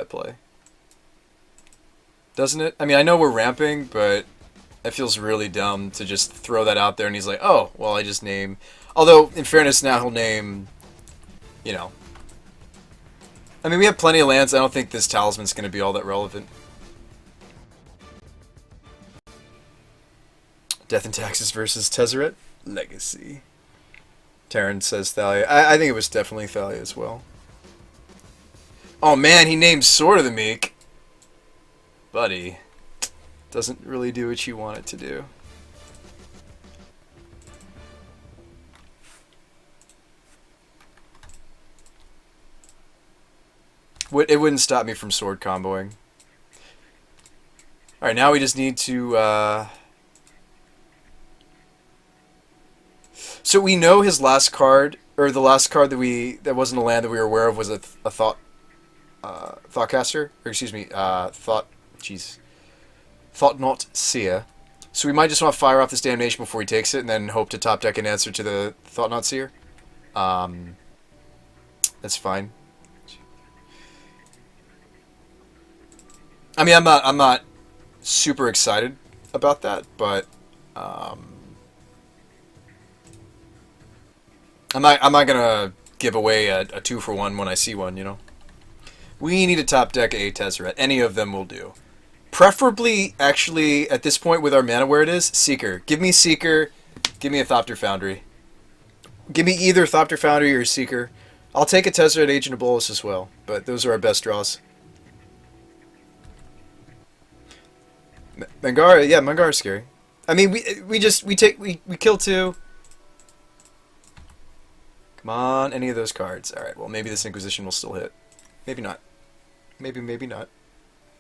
that play. Doesn't it? I mean, I know we're ramping, but it feels really dumb to just throw that out there and he's like, oh, well, I just name... Although, in fairness, now he'll name, you know... I mean, we have plenty of lands. I don't think this talisman's going to be all that relevant. Death and Taxes versus Tezzeret. Legacy. Terran says Thalia. I think it was definitely Thalia as well. Oh man, he named Sword of the Meek. Buddy. Doesn't really do what you want it to do. It wouldn't stop me from sword comboing. Alright, now we just need to... So we know his last card, or the last card that wasn't a land that we were aware of was a Thoughtcaster, or excuse me, Thought-Not Seer. So we might just want to fire off this Damnation before he takes it, and then hope to top deck an answer to the Thought-Not Seer. That's fine. I mean, I'm not super excited about that, but I'm not gonna give away a 2-for-1 when I see one, you know. We need a top deck a Tezzeret. Any of them will do. Preferably, actually, at this point with our mana where it is, Seeker. Give me Seeker. Give me a Thopter Foundry. Give me either Thopter Foundry or Seeker. I'll take a Tezzeret Agent of Bolus as well, but those are our best draws. Mangara, yeah, Mangara's scary. I mean, we kill 2. Come on, any of those cards. All right, well, maybe this Inquisition will still hit. Maybe not. Maybe not.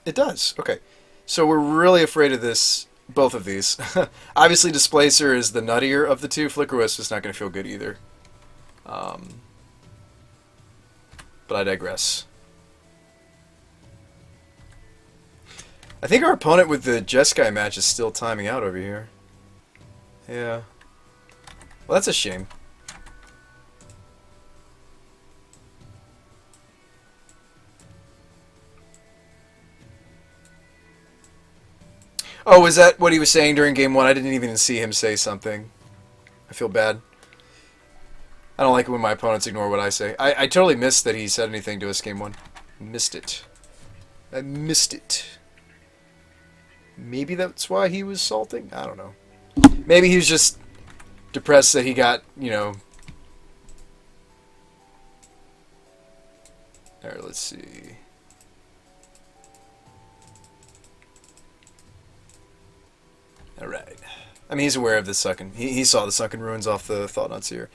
It does. Okay. So we're really afraid of this, both of these. Obviously, Displacer is the nuttier of the two. Flicker Wisp is not going to feel good either. But I digress. I think our opponent with the Jeskai match is still timing out over here. Yeah. Well, that's a shame. Oh, was that what he was saying during Game 1? I didn't even see him say something. I feel bad. I don't like it when my opponents ignore what I say. I totally missed that he said anything to us Game 1. Missed it. I missed it. Maybe that's why he was salting? I don't know. Maybe he was just depressed that he got, you know... Alright, let's see. Alright. I mean, he's aware of the Sunken... He saw the Sunken Ruins off the Thought-Not Seer.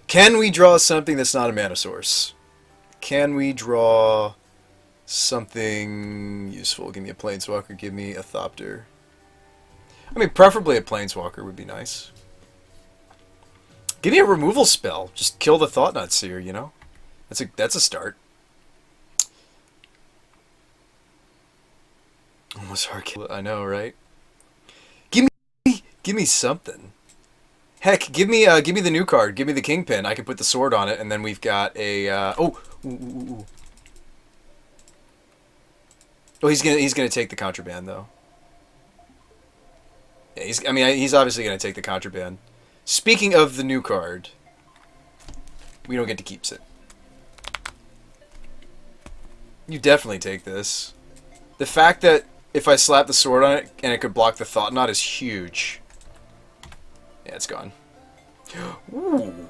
Can we draw something that's not a mana source? Can we draw... something useful? Give me a Planeswalker, give me a Thopter. I mean, preferably a Planeswalker would be nice. Give me a removal spell. Just kill the Thought-Not Seer, you know? That's a start. Almost hard. I know, right? Give me something. Heck, give me the new card. Give me the Kingpin. I can put the sword on it, and then we've got a oh. Ooh. Oh, he's gonna take the Contraband though. Yeah, he's obviously gonna take the Contraband. Speaking of the new card, we don't get to keep it. You definitely take this. The fact that if I slap the sword on it and it could block the Thought Knot is huge. Yeah, it's gone. Ooh.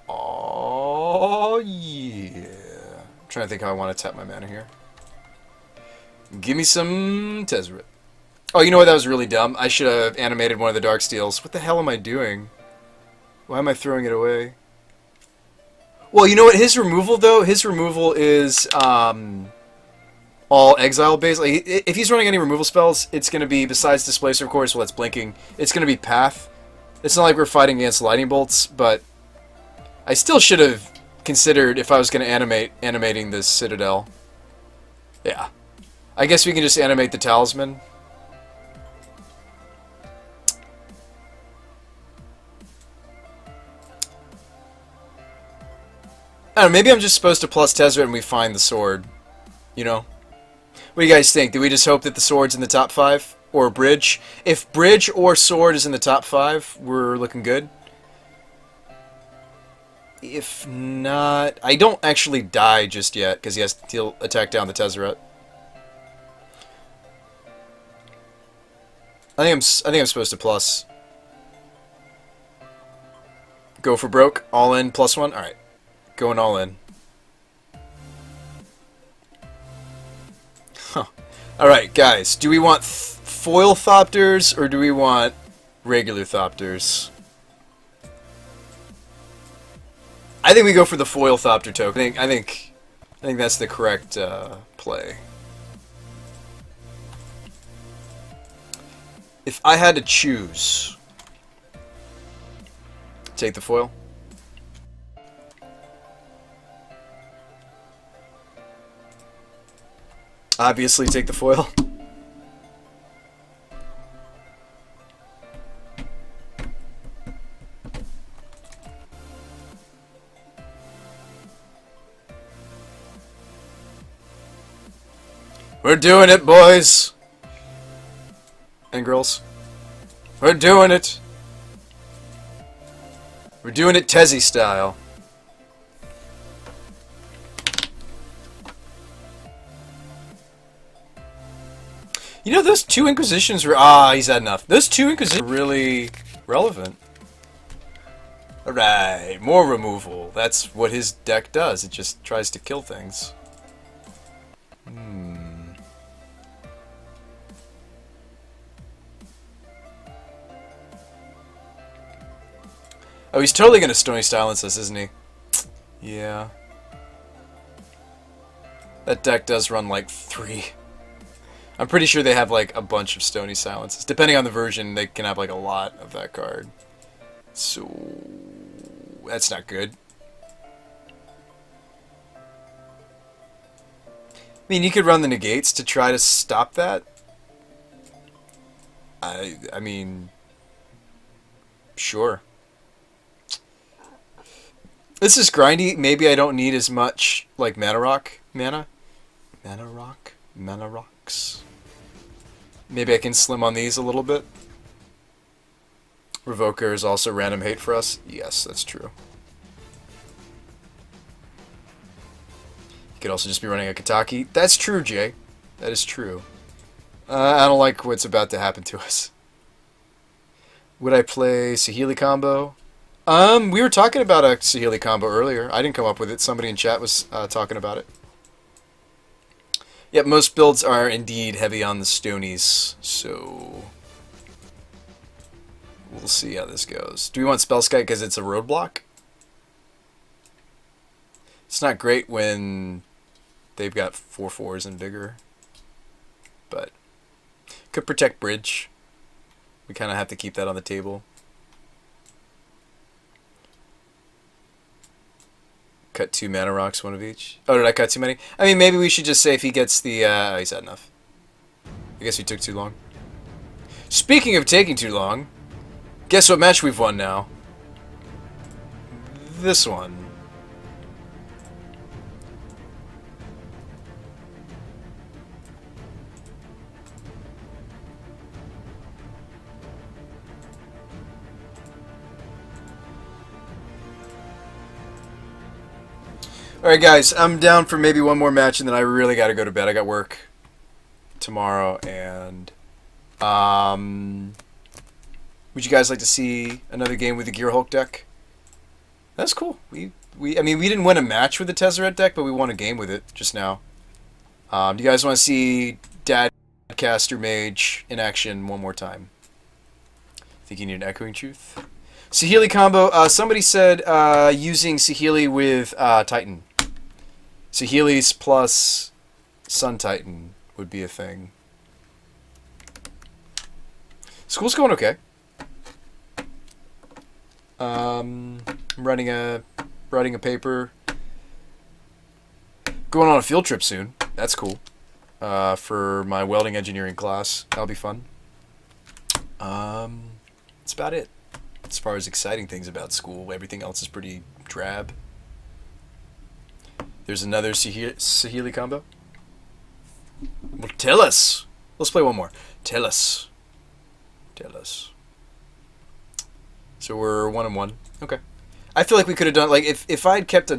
Oh yeah. I'm trying to think how I want to tap my mana here. Give me some Tezzeret. Oh, you know what? That was really dumb. I should have animated one of the Dark Steels. What the hell am I doing? Why am I throwing it away? Well, you know what? His removal, though, his removal is all exile based. Like, if he's running any removal spells, it's going to be, besides Displacer, of course, well, that's blinking, it's going to be Path. It's not like we're fighting against Lightning Bolts, but I still should have considered if I was going to animating this Citadel. Yeah. I guess we can just animate the Talisman. I don't know, maybe I'm just supposed to plus Tezzeret and we find the sword. You know? What do you guys think? Do we just hope that the sword's in the top 5? Or bridge? If bridge or sword is in the top 5, we're looking good. If not... I don't actually die just yet, because he has to attack down the Tezzeret. I think I'm supposed to plus. Go for broke. All in, +1. Alright. Going all in. Huh. Alright, guys. Do we want foil Thopters, or do we want regular Thopters? I think we go for the foil Thopter token. I think that's the correct play. If I had to choose, take the foil. Obviously, take the foil. We're doing it, boys and girls. We're doing it. We're doing it Tezzy style. You know, those 2 Inquisitions were... Ah, he's had enough. Those 2 Inquisitions were really relevant. Alright, more removal. That's what his deck does. It just tries to kill things. Oh, he's totally going to Stony Silence us, isn't he? Yeah. That deck does run like 3. I'm pretty sure they have like a bunch of Stony Silences. Depending on the version, they can have like a lot of that card. So... that's not good. I mean, you could run the negates to try to stop that. I mean... sure. This is grindy. Maybe I don't need as much, like, mana rocks. Maybe I can slim on these a little bit. Revoker is also random hate for us. Yes, that's true. You could also just be running a Kataki. That's true, Jay. That is true. I don't like what's about to happen to us. Would I play Saheeli combo? We were talking about a Saheeli combo earlier. I didn't come up with it. Somebody in chat was talking about it. Yep, most builds are indeed heavy on the Stonies, so... we'll see how this goes. Do we want Spellskite because it's a roadblock? It's not great when they've got 4/4s and bigger, but could protect bridge. We kind of have to keep that on the table. Cut 2 mana rocks, 1 of each. Oh, did I cut too many? I mean, maybe we should just say if he gets the... oh, he's had enough. I guess we took too long. Speaking of taking too long, guess what match we've won now? This one. Alright guys, I'm down for maybe one more match and then I really gotta go to bed. I got work tomorrow and would you guys like to see another game with the Gear Hulk deck? That's cool. I mean we didn't win a match with the Tezzeret deck, but we won a game with it just now. Do you guys want to see Dadcaster Mage in action one more time? Think you need an Echoing Truth? Saheeli combo. Somebody said using Saheeli with Titan. Saheeli's plus Sun Titan would be a thing. School's going okay. I'm writing a paper. Going on a field trip soon. That's cool. For my welding engineering class. That'll be fun. That's about it. As far as exciting things about school, everything else is pretty drab. There's another Saheeli combo. Well, tell us. Let's play one more. Tell us. Tell us. So we're 1-1. Okay. I feel like we could have done, like, if I'd kept a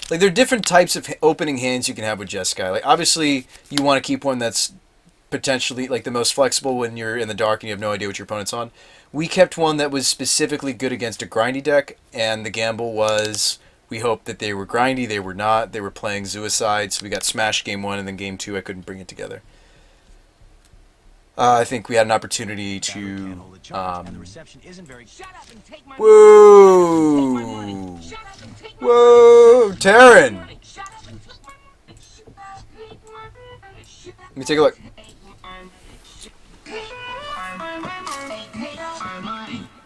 like, there are different types of opening hands you can have with Jeskai. Like, obviously, you want to keep one that's potentially, like, the most flexible when you're in the dark and you have no idea what your opponent's on. We kept one that was specifically good against a grindy deck, and the gamble was we hoped that they were grindy. They were not. They were playing Suicide, so we got smashed game 1, and then game 2 I couldn't bring it together. I think we had an opportunity to... Whoa! Whoa! Taryn! Let me take a look.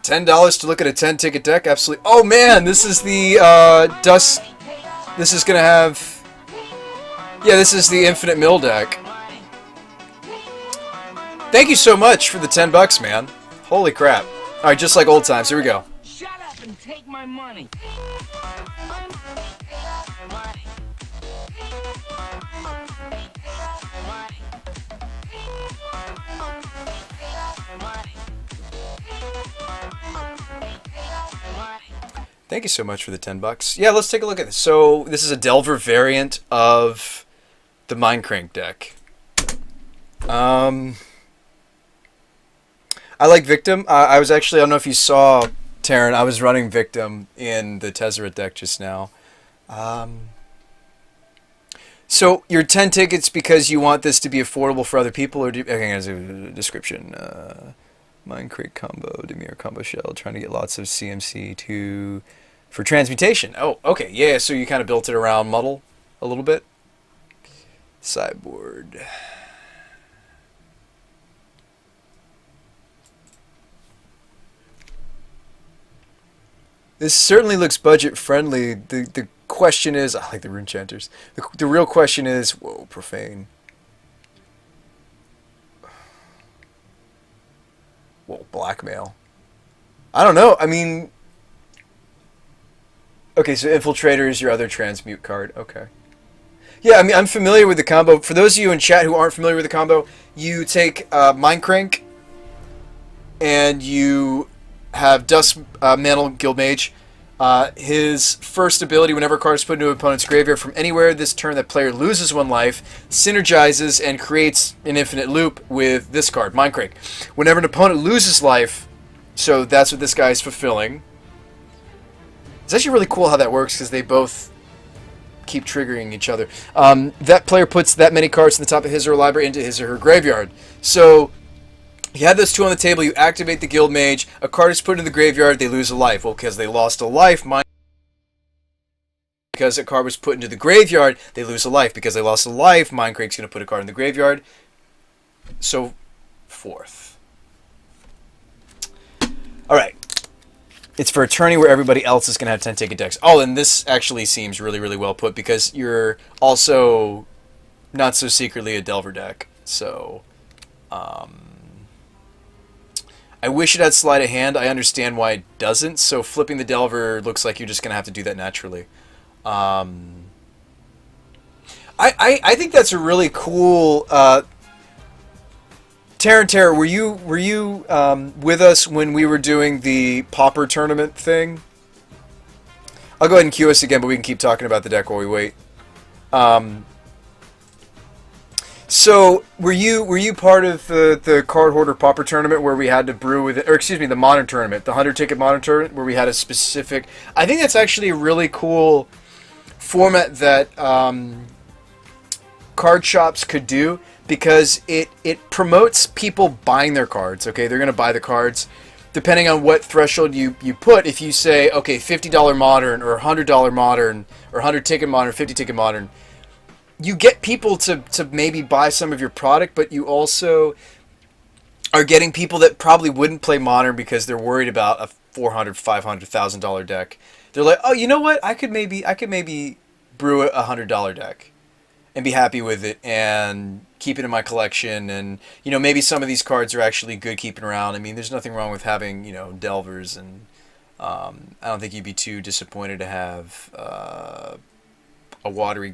$10 to look at a 10-ticket deck? Absolutely. Oh man, this is the Dust... This is gonna have... Yeah, this is the Infinite Mill deck. Thank you so much for the $10, man. Holy crap. Alright, just like old times. Here we go. Shut up and take my money. Thank you so much for the $10. Yeah, let's take a look at this. So, this is a Delver variant of the Mindcrank deck. I like Victim. I was actually, I don't know if you saw, Taryn, I was running Victim in the Tezzeret deck just now. So, you're 10 tickets because you want this to be affordable for other people, or do you, okay, there's a description. Mindcrank combo, Demir combo shell, trying to get lots of CMC for transmutation. Oh, okay, yeah, so you kind of built it around Muddle a little bit. Sideboard. This certainly looks budget friendly. The question is, I like the Rune Chanters. The real question is, whoa, Profane. Whoa, Blackmail. I don't know. I mean, okay, so Infiltrator is your other transmute card. Okay. Yeah, I mean, I'm familiar with the combo. For those of you in chat who aren't familiar with the combo, you take Mindcrank and you have Dust Mantle Guildmage. His first ability, whenever a card is put into an opponent's graveyard from anywhere this turn, that player loses 1 life, synergizes and creates an infinite loop with this card, Mindcrank. Whenever an opponent loses life, so that's what this guy is fulfilling. It's actually really cool how that works, because they both keep triggering each other. That player puts that many cards in the top of his or her library into his or her graveyard. So you have those 2 on the table, you activate the Guild Mage, a card is put into the graveyard, they lose a life. Well, because they lost a life, because a card was put into the graveyard, they lose a life. Because they lost a life, Mindcrank's going to put a card in the graveyard. So forth. Alright. It's for a tourney where everybody else is going to have 10-ticket decks. Oh, and this actually seems really, really well put, because you're also not so secretly a Delver deck. So, I wish it had sleight of hand. I understand why it doesn't. So flipping the Delver looks like you're just going to have to do that naturally. I think that's a really cool... Terran, were you with us when we were doing the Pauper tournament thing? I'll go ahead and cue us again, but we can keep talking about the deck while we wait. So, were you part of the Card Hoarder Pauper tournament where we had to brew with it, or excuse me, the Modern tournament, the 100-ticket Modern tournament, where we had a specific... I think that's actually a really cool format that card shops could do, because it promotes people buying their cards, okay? They're going to buy the cards. Depending on what threshold you put, if you say, okay, $50 Modern, or $100 Modern, or 100-ticket Modern, 50-ticket Modern, you get people to maybe buy some of your product, but you also are getting people that probably wouldn't play Modern because they're worried about a $400,000, $500,000 deck. They're like, oh, you know what? I could maybe brew a $100 deck and be happy with it and keep it in my collection. And, you know, maybe some of these cards are actually good keeping around. I mean, there's nothing wrong with having, you know, Delvers and I don't think you'd be too disappointed to have a watery